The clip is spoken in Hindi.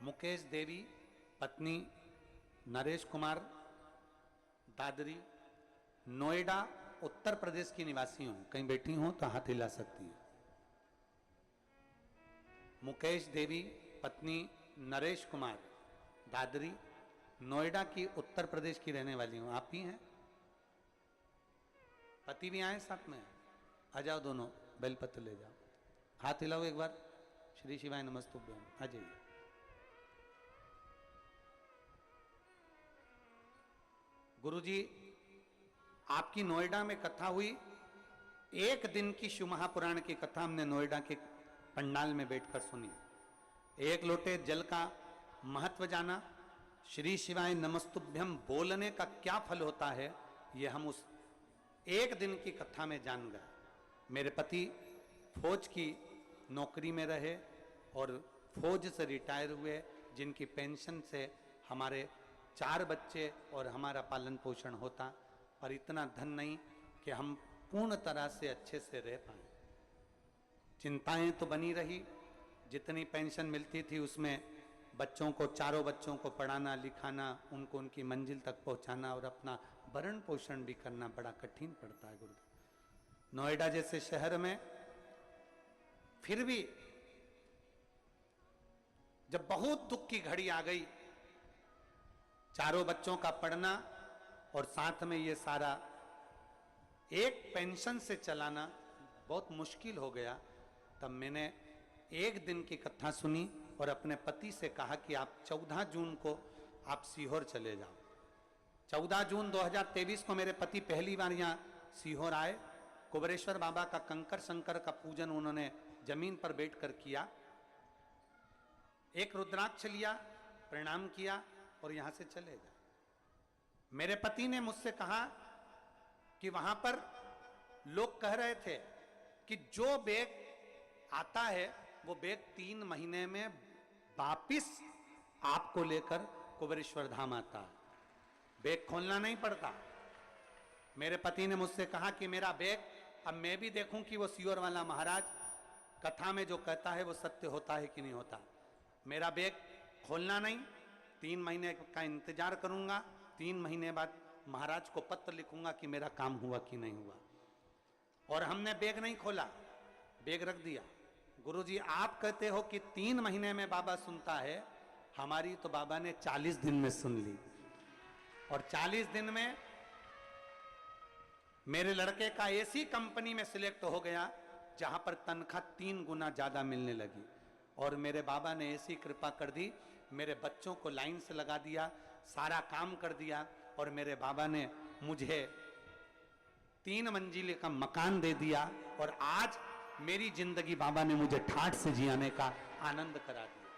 मुकेश देवी पत्नी नरेश कुमार दादरी, नोएडा उत्तर प्रदेश की निवासी हूं। कहीं बैठी हूं तो हाथ हिला सकती हैं। मुकेश देवी पत्नी नरेश कुमार दादरी, नोएडा की उत्तर प्रदेश की रहने वाली हूं। आप ही हैं? पति भी आए साथ में? आ जाओ दोनों, बेलपत्र ले जाओ। हाथ हिलाओ एक बार। श्री शिवाय नमस्तुभ्यम। आ जाइए। गुरुजी, आपकी नोएडा में कथा हुई। एक दिन की शिव महापुराण की कथा हमने नोएडा के पंडाल में बैठकर सुनी। एक लोटे जल का महत्व जाना, श्री शिवाय नमस्तुभ्यम बोलने का क्या फल होता है, यह हम उस एक दिन की कथा में जान गए। मेरे पति फौज की नौकरी में रहे और फौज से रिटायर हुए, जिनकी पेंशन से हमारे 4 बच्चे और हमारा पालन पोषण होता, पर इतना धन नहीं कि हम पूर्ण तरह से अच्छे से रह पाए। चिंताएं तो बनी रही। जितनी पेंशन मिलती थी उसमें बच्चों को, 4 बच्चों को पढ़ाना लिखाना, उनको उनकी मंजिल तक पहुंचाना और अपना भरण पोषण भी करना बड़ा कठिन पड़ता है गुरुदेव। नोएडा जैसे शहर में फिर भी जब बहुत दुख की घड़ी आ गई, 4 बच्चों का पढ़ना और साथ में ये सारा एक पेंशन से चलाना बहुत मुश्किल हो गया, तब मैंने एक दिन की कथा सुनी और अपने पति से कहा कि आप 14 जून को आप सीहोर चले जाओ। 14 जून 2023 को मेरे पति पहली बार यहाँ सीहोर आए। कुबरेश्वर बाबा का कंकर शंकर का पूजन उन्होंने जमीन पर बैठकर किया। एक रुद्राक्ष लिया, प्रणाम किया और यहां से चले गए। मेरे पति ने मुझसे कहा कि वहां पर लोग कह रहे थे कि जो बैग आता है वो बैग 3 महीने में वापिस आपको लेकर कुबरेश्वर धाम आता है, बैग खोलना नहीं पड़ता। मेरे पति ने मुझसे कहा कि मेरा बैग, अब मैं भी देखूं कि वो सीहोर वाला महाराज कथा में जो कहता है वो सत्य होता है कि नहीं होता। मेरा बैग खोलना नहीं, 3 महीने का इंतजार करूंगा। 3 महीने बाद महाराज को पत्र लिखूंगा कि मेरा काम हुआ कि नहीं हुआ। और हमने बैग नहीं खोला, बैग रख दिया। गुरुजी, आप कहते हो कि 3 महीने में बाबा सुनता है, हमारी तो बाबा ने 40 दिन में सुन ली। और 40 दिन में मेरे लड़के का ऐसी कंपनी में सिलेक्ट हो गया जहां पर तनख्वाह 3 गुना ज्यादा मिलने लगी। और मेरे बाबा ने ऐसी कृपा कर दी, मेरे बच्चों को लाइन से लगा दिया, सारा काम कर दिया और मेरे बाबा ने मुझे 3 मंजिले का मकान दे दिया। और आज मेरी जिंदगी बाबा ने मुझे ठाठ से जियाने का आनंद करा दिया।